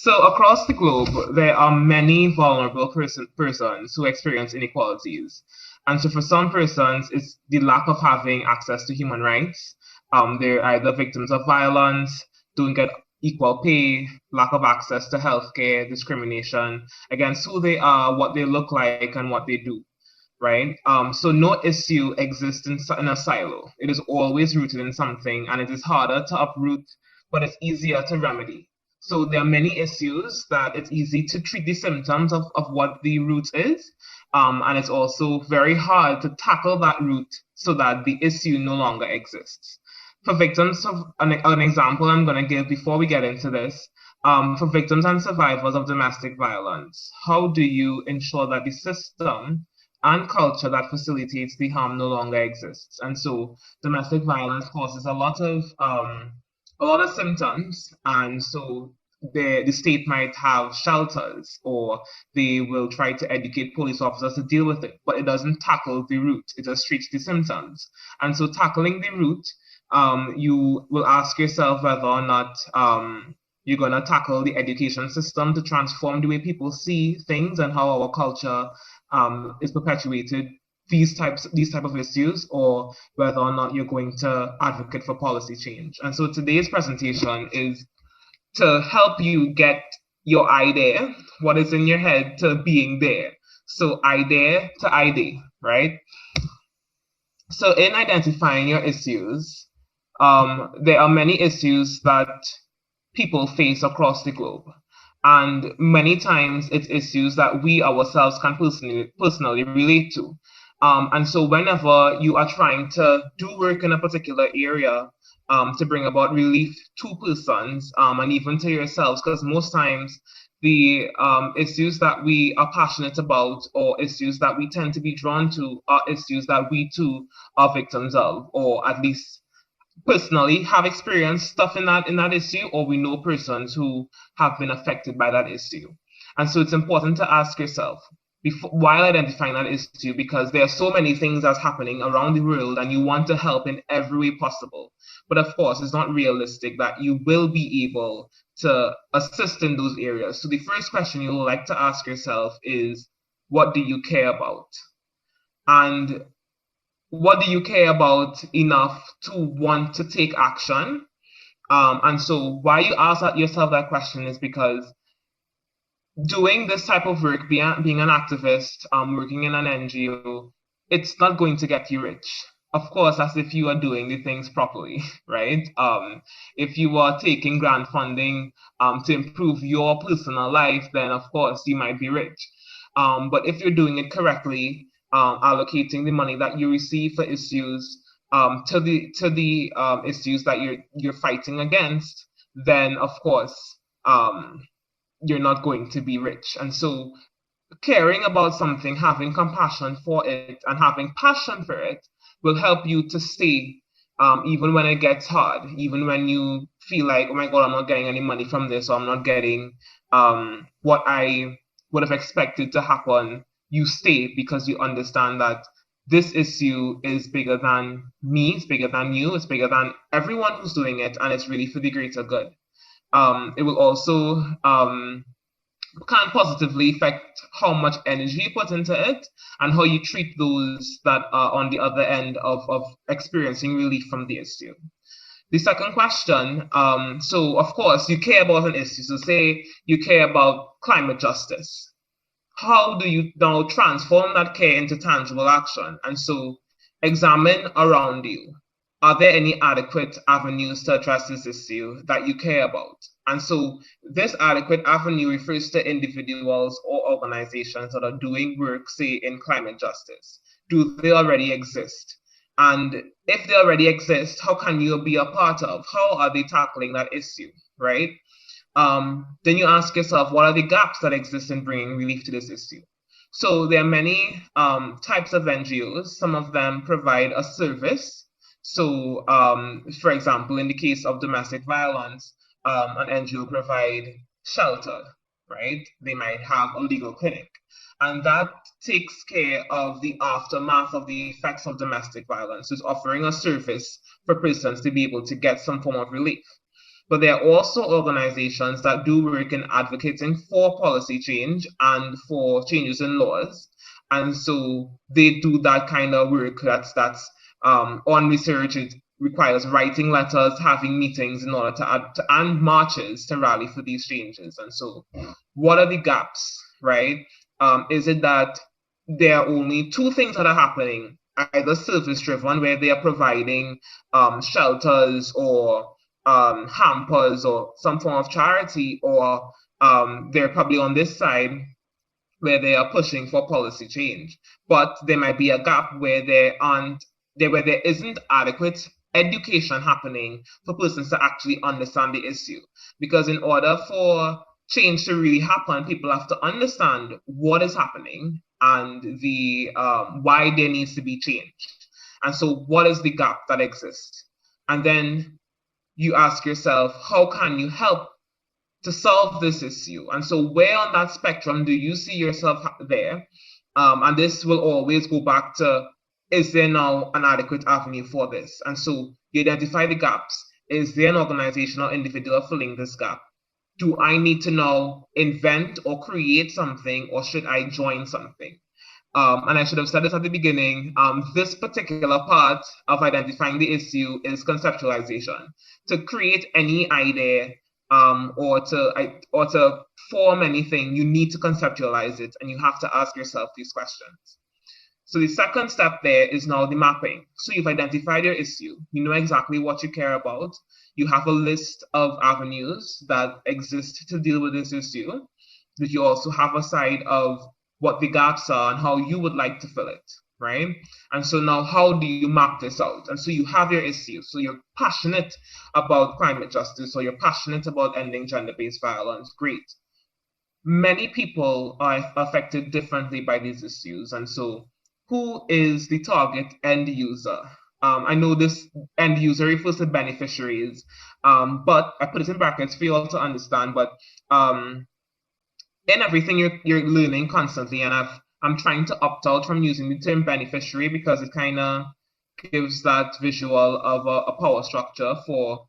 So across the globe, there are many vulnerable persons who experience inequalities. And so for some persons, it's the lack of having access to human rights. They're either victims of violence, don't get equal pay, lack of access to healthcare, discrimination against who they are, what they look like, and what they do. Right? So no issue exists in a silo. It is always rooted in something, and it is harder to uproot, but it's easier to remedy. So there are many issues that it's easy to treat the symptoms of what the root is, and it's also very hard to tackle that root so that the issue no longer exists. For victims of an example I'm going to give before we get into this, for victims and survivors of domestic violence, how do you ensure that the system and culture that facilitates the harm no longer exists? And so domestic violence causes a lot of symptoms, and so the state might have shelters, or they will try to educate police officers to deal with it, but it doesn't tackle the root. It just treats the symptoms. And so tackling the root, you will ask yourself whether or not you're going to tackle the education system to transform the way people see things and how our culture is perpetuated these type of issues, or whether or not you're going to advocate for policy change. And so today's presentation is to help you get your idea, what is in your head, to being there. So idea to idea, right? So in identifying your issues, there are many issues that people face across the globe. And many times it's issues that we ourselves can personally relate to. And so whenever you are trying to do work in a particular area to bring about relief to persons and even to yourselves, because most times the issues that we are passionate about, or issues that we tend to be drawn to, are issues that we too are victims of, or at least personally have experienced stuff in that issue, or we know persons who have been affected by that issue. And so it's important to ask yourself while identifying that issue, because there are so many things that's happening around the world and you want to help in every way possible. But of course, it's not realistic that you will be able to assist in those areas. So the first question you would like to ask yourself is, what do you care about? And what do you care about enough to want to take action? And so why you ask yourself that question is because doing this type of work, being an activist, working in an NGO, it's not going to get you rich. Of course, as if you are doing the things properly, right? If you are taking grant funding to improve your personal life, then of course you might be rich. But if you're doing it correctly, allocating the money that you receive for issues to the issues that you're fighting against, then of course you're not going to be rich. And so caring about something, having compassion for it, and having passion for it will help you to stay even when it gets hard, even when you feel like, oh my God, I'm not getting any money from this, or I'm not getting what I would have expected to happen. You stay because you understand that this issue is bigger than me, it's bigger than you, it's bigger than everyone who's doing it, and it's really for the greater good. It will also can positively affect how much energy you put into it and how you treat those that are on the other end of experiencing relief from the issue. The second question, so of course you care about an issue. So say you care about climate justice. How do you now transform that care into tangible action? And so examine around you. Are there any adequate avenues to address this issue that you care about? And so this adequate avenue refers to individuals or organizations that are doing work, say, in climate justice. Do they already exist? And if they already exist, how can you be a part of? How are they tackling that issue, right? Then you ask yourself, what are the gaps that exist in bringing relief to this issue? So there are many types of NGOs. Some of them provide a service. So, for example, in the case of domestic violence, an NGO provide shelter, right? They might have a legal clinic, and that takes care of the aftermath of the effects of domestic violence. It's offering a service for persons to be able to get some form of relief. But there are also organizations that do work in advocating for policy change and for changes in laws. And so they do that kind of work that's on research. It requires writing letters, having meetings in order and marches to rally for these changes. And so what are the gaps, right? Is it that there are only two things that are happening, either service driven, where they are providing shelters or hampers or some form of charity, or they're probably on this side where they are pushing for policy change. But there might be a gap where there isn't adequate education happening for persons to actually understand the issue. Because in order for change to really happen, people have to understand what is happening and the why there needs to be change. And so what is the gap that exists? And then you ask yourself, how can you help to solve this issue? And so where on that spectrum do you see yourself there? And this will always go back to, is there now an adequate avenue for this? And so you identify the gaps. Is there an organization or individual filling this gap? Do I need to now invent or create something, or should I join something? And I should have said this at the beginning, this particular part of identifying the issue is conceptualization. To create any idea or to form anything, you need to conceptualize it, and you have to ask yourself these questions. So the second step there is now the mapping. So you've identified your issue. You know exactly what you care about. You have a list of avenues that exist to deal with this issue. But you also have a side of what the gaps are and how you would like to fill it, right? And so now how do you map this out? And so you have your issue. So you're passionate about climate justice, or you're passionate about ending gender-based violence. Great. Many people are affected differently by these issues. And so who is the target end user? I know this end user refers to beneficiaries, but I put it in brackets for you all to understand. But in everything you're learning constantly, and I'm trying to opt out from using the term beneficiary because it kind of gives that visual of a power structure for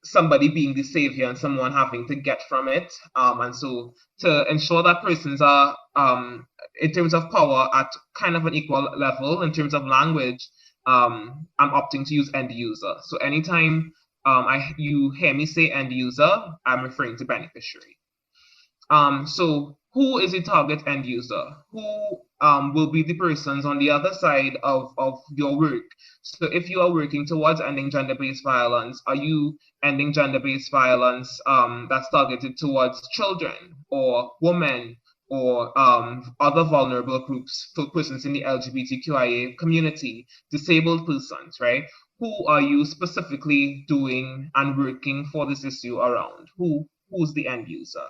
somebody being the savior and someone having to get from it. And so to ensure that persons are, in terms of power, at kind of an equal level in terms of language, I'm opting to use end user. So anytime you hear me say end user, I'm referring to beneficiary. So who is the target end user? Who will be the persons on the other side of your work? So if you are working towards ending gender-based violence, are you ending gender-based violence that's targeted towards children or women or other vulnerable groups, for persons in the LGBTQIA community, disabled persons, right? Who are you specifically doing and working for this issue around? Who's the end user?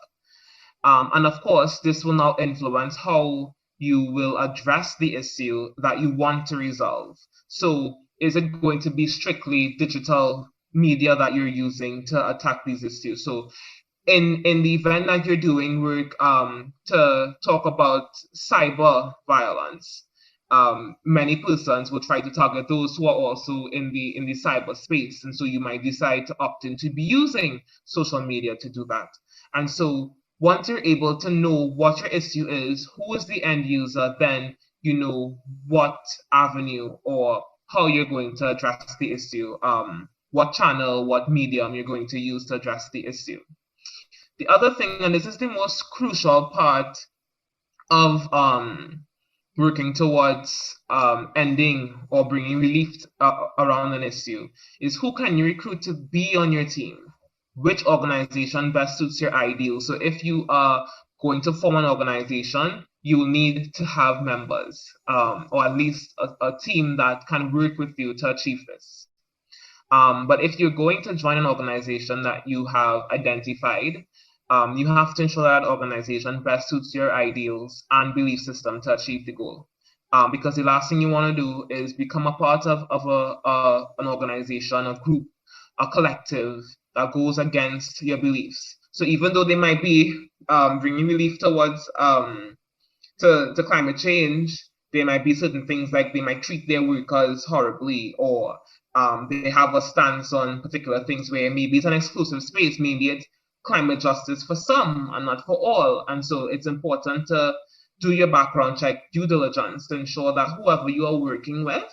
And of course, this will now influence how you will address the issue that you want to resolve. So is it going to be strictly digital media that you're using to attack these issues? So in the event that you're doing work to talk about cyber violence, many persons will try to target those who are also in the cyberspace. And so you might decide to opt in to be using social media to do that. And so once you're able to know what your issue is, who is the end user, then you know what avenue or how you're going to address the issue, what channel, what medium you're going to use to address the issue. The other thing, and this is the most crucial part of working towards ending or bringing relief around an issue, is who can you recruit to be on your team? Which organization best suits your ideal? So if you are going to form an organization, you will need to have members, or at least a team that can work with you to achieve this. But if you're going to join an organization that you have identified, you have to ensure that organization best suits your ideals and belief system to achieve the goal. Because the last thing you want to do is become a part of an organization, a group, a collective that goes against your beliefs. So even though they might be bringing relief towards to climate change, There might be certain things like they might treat their workers horribly, or they have a stance on particular things where maybe it's an exclusive space, maybe it's climate justice for some and not for all. And so it's important to do your background check, due diligence, to ensure that whoever you are working with,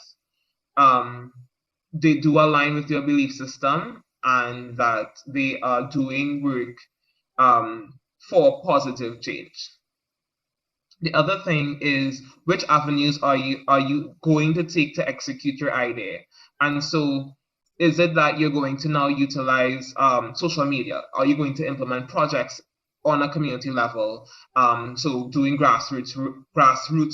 they do align with your belief system and that they are doing work for positive change. The other thing is, which avenues are you going to take to execute your idea? And so is it that you're going to now utilize social media? Are you going to implement projects on a community level? So doing grassroots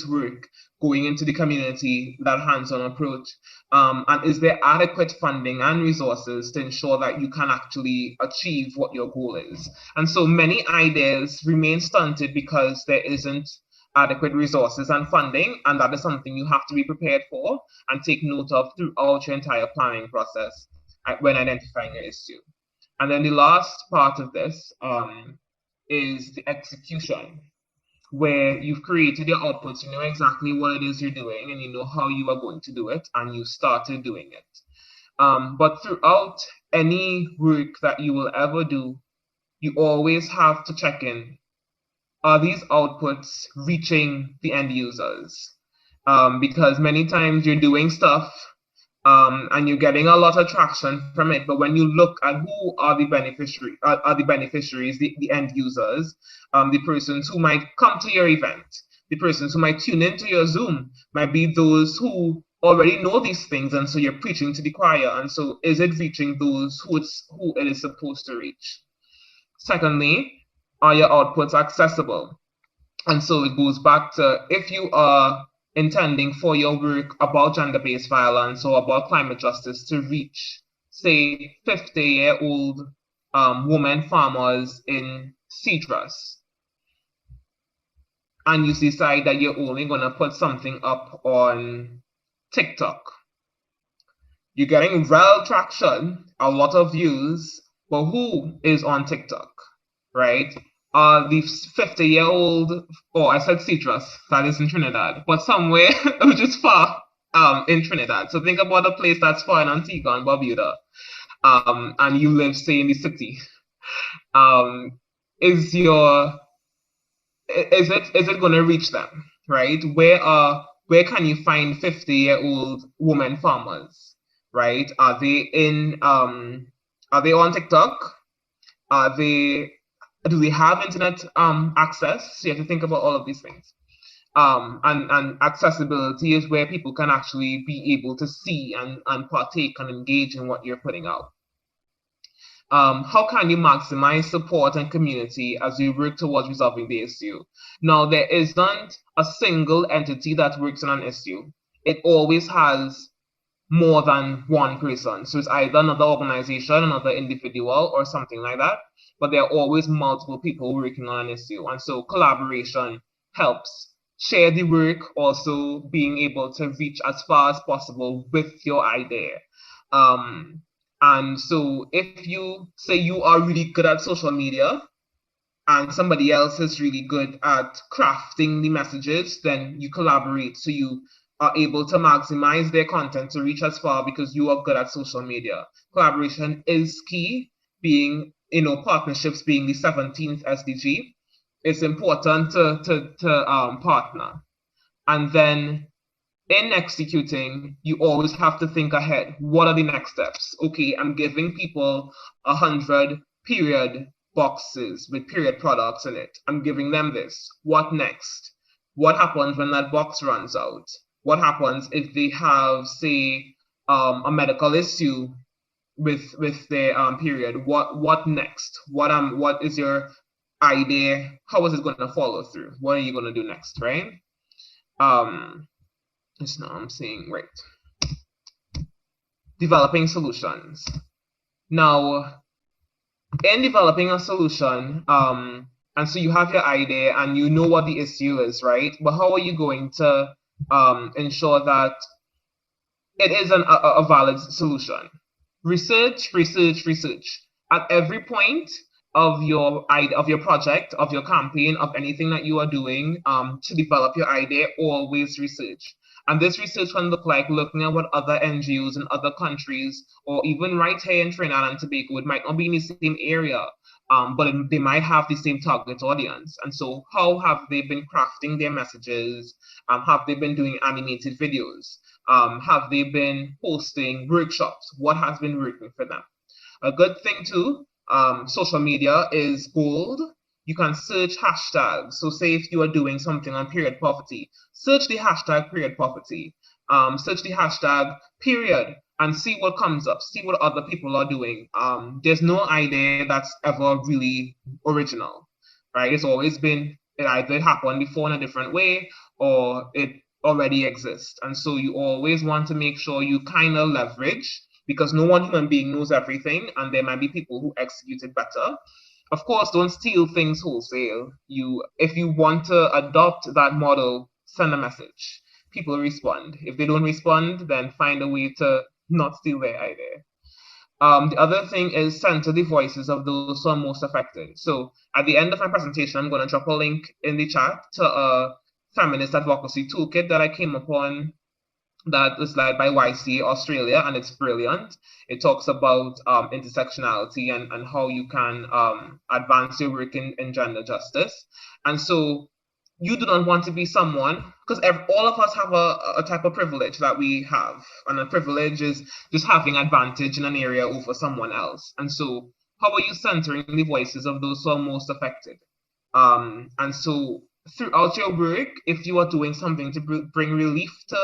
work, going into the community, that hands-on approach. And is there adequate funding and resources to ensure that you can actually achieve what your goal is? And so many ideas remain stunted because there isn't adequate resources and funding, and that is something you have to be prepared for and take note of throughout your entire planning process when identifying your issue. And then the last part of this is the execution, where you've created your outputs, you know exactly what it is you're doing, and you know how you are going to do it, and you started doing it. But throughout any work that you will ever do, you always have to check in. Are these outputs reaching the end users? Because many times you're doing stuff and you're getting a lot of traction from it, but when you look at who are the beneficiaries, the end users, the persons who might come to your event, the persons who might tune into your Zoom, might be those who already know these things, and so you're preaching to the choir. And so, is it reaching those who it is supposed to reach? Secondly, are your outputs accessible? And so it goes back to, if you are intending for your work about gender-based violence or about climate justice to reach, say, 50-year-old women farmers in citrus, and you decide that you're only going to put something up on TikTok, you're getting real traction, a lot of views, but who is on TikTok, right? The 50-year-old, I said citrus, that is in Trinidad, but somewhere which is far in Trinidad. So think about a place that's far in Antigua and Barbuda, and you live, say, in the city. Is it going to reach them, right? Where can you find 50-year-old women farmers, right? Are they on TikTok? Do they have internet access? So you have to think about all of these things. And accessibility is where people can actually be able to see and partake and engage in what you're putting out. How can you maximize support and community as you work towards resolving the issue? Now, there isn't a single entity that works on an issue. It always has more than one person. So it's either another organization, another individual, or something like that. But there are always multiple people working on an issue. And so collaboration helps share the work, also being able to reach as far as possible with your idea. And so if you say you are really good at social media and somebody else is really good at crafting the messages, then you collaborate so you are able to maximize their content to reach as far because you are good at social media. Collaboration is key, being, partnerships being the 17th SDG. It's important to partner. And then in executing, you always have to think ahead. What are the next steps? Okay, I'm giving people 100 period boxes with period products in it. I'm giving them this. What next? What happens when that box runs out? What happens if they have, say, a medical issue with their period? What next? What is your idea? How is it going to follow through? What are you going to do next, right? Just now I'm saying, right. Developing solutions. Now, in developing a solution, and so you have your idea and you know what the issue is, right? But how are you going to ensure that it is a valid solution? Research. At every point, of your project, of your campaign, of anything that you are doing, to develop your idea, always research. And this research can look like looking at what other NGOs in other countries, or even right here in Trinidad and Tobago, it might not be in the same area, but they might have the same target audience. And so how have they been crafting their messages? Have they been doing animated videos? Have they been hosting workshops? What has been working for them? A good thing too, social media is gold. You can search hashtags. So say if you are doing something on period poverty, search the hashtag period poverty. Search the hashtag period and see what comes up, see what other people are doing. There's no idea that's ever really original, right? It's always been, it either happened before in a different way or it already exists. And so you always want to make sure you kind of leverage, because no one human being knows everything, and there might be people who execute it better. Of course, don't steal things wholesale. If you want to adopt that model, send a message. People respond. If they don't respond, then find a way to not steal their idea. The other thing is center the voices of those who are most affected. So at the end of my presentation, I'm going to drop a link in the chat to a feminist advocacy toolkit that I came upon that is led by YC Australia, and it's brilliant. It talks about intersectionality and how you can advance your work in gender justice. And so you do not want to be someone, because all of us have a type of privilege that we have, and a privilege is just having advantage in an area over someone else. And so how are you centering the voices of those who are most affected? And so throughout your work, if you are doing something to bring relief to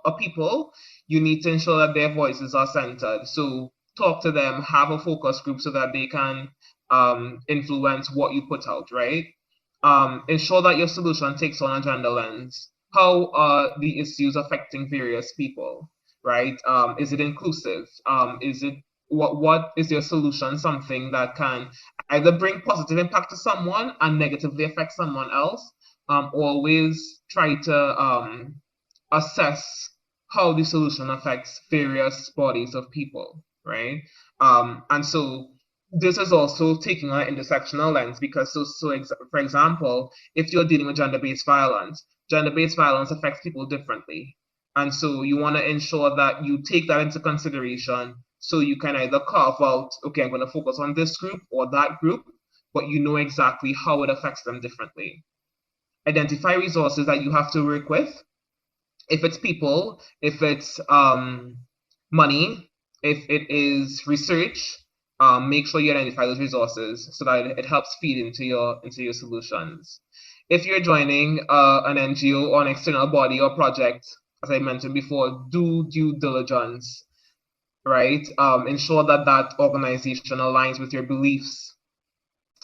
a people, you need to ensure that their voices are centered. So talk to them, have a focus group so that they can influence what you put out, right? Ensure that your solution takes on a gender lens. How are the issues affecting various people, right? Is it inclusive? Is it what is your solution something that can either bring positive impact to someone and negatively affect someone else? Always try to assess how the solution affects various bodies of people, right? And so this is also taking an intersectional lens, because for example, if you're dealing with gender-based violence affects people differently. And so you want to ensure that you take that into consideration, so you can either carve out, okay, I'm going to focus on this group or that group, but you know exactly how it affects them differently. Identify resources that you have to work with. If it's people, if it's money, if it is research, make sure you identify those resources so that it helps feed into your solutions. If you're joining an NGO or an external body or project, as I mentioned before, do due diligence, right? Ensure that that organization aligns with your beliefs.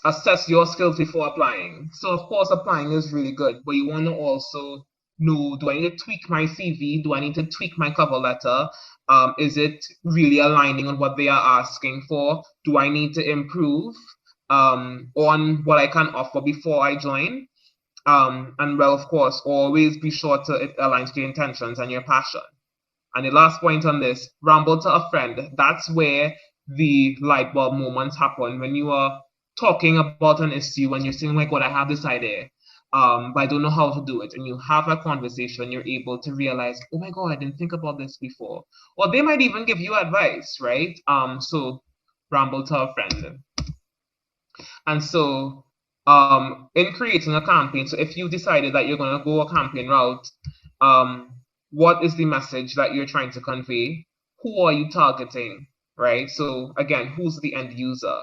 Assess your skills before applying. So of course, applying is really good, but you want to also know, do I need to tweak my CV? Do I need to tweak my cover letter? Is it really aligning on what they are asking for? Do I need to improve on what I can offer before I join? And well, of course, always be sure to it aligns with your intentions and your passion. And the last point on this, ramble to a friend. That's where the light bulb moments happen, when you are talking about an issue and you're saying, oh my God, I have this idea, but I don't know how to do it. And you have a conversation, you're able to realize, oh my God, I didn't think about this before. Or they might even give you advice, right? So ramble to a friend. And so in creating a campaign, so if you decided that you're going to go a campaign route, what is the message that you're trying to convey? Who are you targeting, right? So again, who's the end user?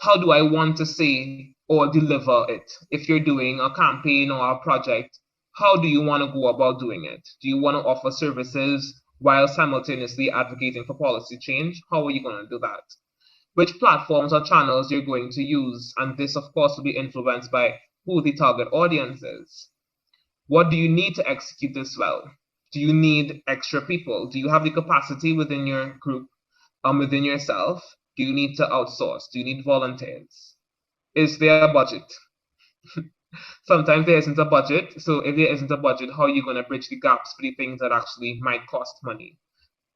How do I want to say or deliver it? If you're doing a campaign or a project, how do you want to go about doing it? Do you want to offer services while simultaneously advocating for policy change? How are you going to do that? Which platforms or channels you're going to use? And this, of course, will be influenced by who the target audience is. What do you need to execute this well? Do you need extra people? Do you have the capacity within your group, within yourself? Do you need to outsource? Do you need volunteers? Is there a budget? Sometimes there isn't a budget. So if there isn't a budget, how are you going to bridge the gaps for the things that actually might cost money?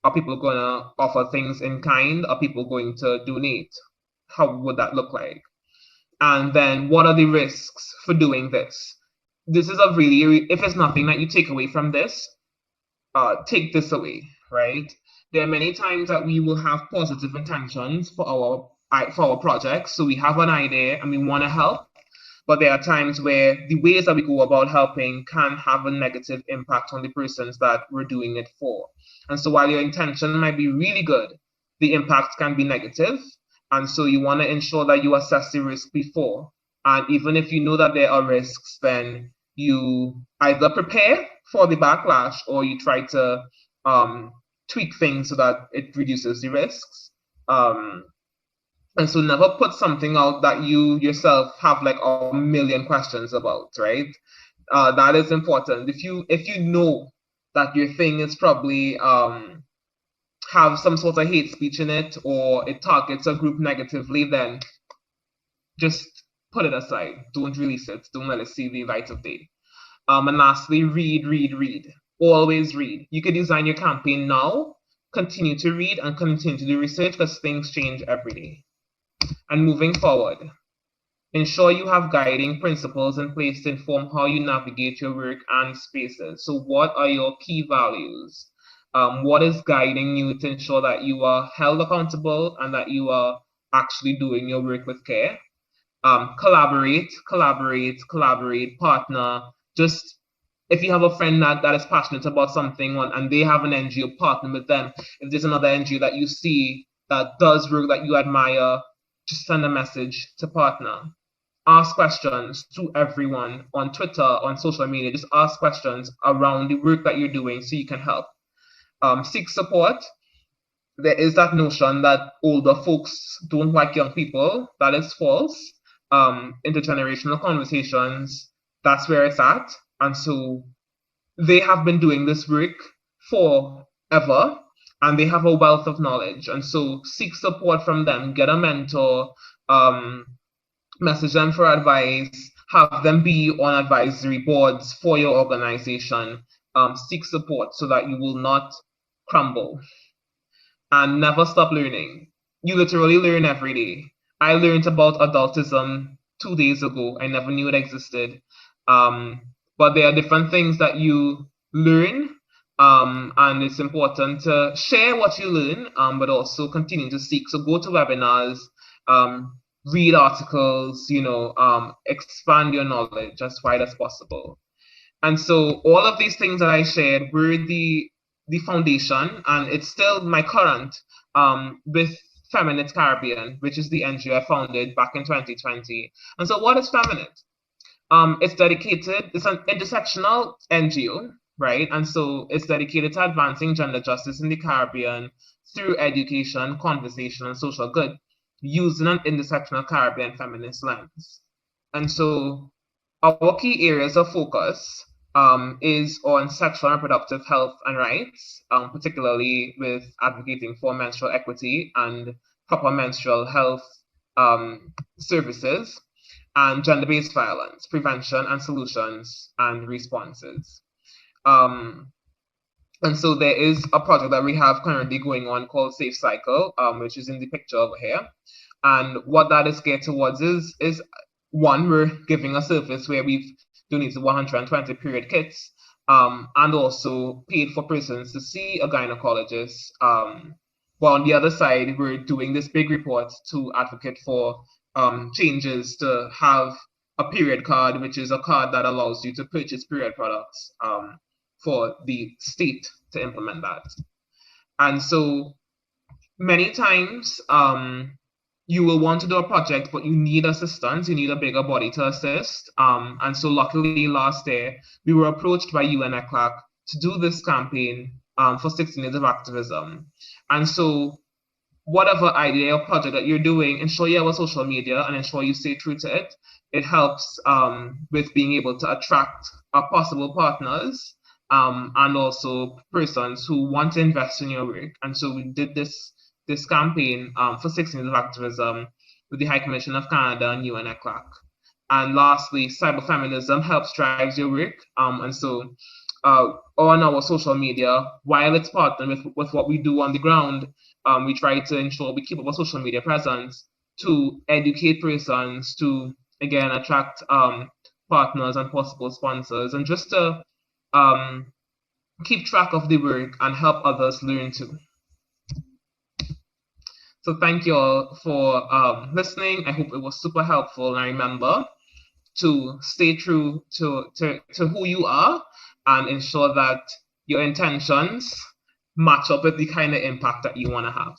Are people going to offer things in kind? Are people going to donate? how would that look like? And then what are the risks for doing this? This is a really, if it's nothing that you take away from this, take this away, right? There are many times that we will have positive intentions for our projects. So we have an idea and we want to help, but there are times where the ways that we go about helping can have a negative impact on the persons that we're doing it for. And so while your intention might be really good, the impact can be negative. And so you want to ensure that you assess the risk before. And even if you know that there are risks, then you either prepare for the backlash or you try to tweak things so that it reduces the risks. And so never put something out that you yourself have like a million questions about, right? That is important. If you know that your thing is probably have some sort of hate speech in it or it targets a group negatively, then just put it aside. Don't release it. Don't let it see the light of day. And lastly, read. Always read. You can design your campaign now, continue to read and continue to do research because things change every day. And moving forward, ensure you have guiding principles in place to inform how you navigate your work and spaces. So what are your key values? What is guiding you to ensure that you are held accountable and that you are actually doing your work with care? Collaborate, partner. Just if you have a friend that is passionate about something and they have an NGO, partner with them. If there's another NGO that you see that does work that you admire, just send a message to partner. Ask questions to everyone on Twitter, on social media. Just ask questions around the work that you're doing so you can help. Seek support. There is that notion that older folks don't like young people. That is false. Intergenerational conversations, that's where it's at. And so they have been doing this work forever and they have a wealth of knowledge. And so seek support from them, get a mentor, message them for advice, have them be on advisory boards for your organization. Seek support so that you will not crumble. And never stop learning. You literally learn every day. I learned about adultism 2 days ago. I never knew it existed. But there are different things that you learn, and it's important to share what you learn, but also continue to seek. So go to webinars, read articles, expand your knowledge as wide as possible. And so all of these things that I shared were the foundation, and it's still my current with FEMINITT Caribbean, which is the NGO I founded back in 2020. And so what is FEMINITT? It's dedicated, it's an intersectional NGO, right? And so it's dedicated to advancing gender justice in the Caribbean through education, conversation, and social good, using an intersectional Caribbean feminist lens. And so our key areas of focus is on sexual and reproductive health and rights, particularly with advocating for menstrual equity and proper menstrual health services, and gender-based violence, prevention and solutions and responses. And so there is a project that we have currently going on called Safe Cycle, which is in the picture over here. And what that is geared towards is one, we're giving a service where we've donated 120 period kits, and also paid for persons to see a gynecologist. But on the other side, we're doing this big report to advocate for changes to have a period card, which is a card that allows you to purchase period products for the state to implement that. And so many times you will want to do a project, but you need assistance, you need a bigger body to assist. And so luckily last year, we were approached by UNECLAC to do this campaign for 16 Days of Activism. And so whatever idea or project that you're doing, ensure you have a social media and ensure you stay true to it. It helps with being able to attract possible partners and also persons who want to invest in your work. And so we did this campaign for 16 Days of Activism with the High Commission of Canada and UNECLAC. And lastly, cyberfeminism helps drives your work. And so on our social media, while it's partnered with what we do on the ground, we try to ensure we keep up our social media presence to educate persons, to again attract partners and possible sponsors, and just to keep track of the work and help others learn too. So thank you all for listening. I hope it was super helpful. And remember to stay true to who you are and ensure that your intentions match up with the kind of impact that you want to have.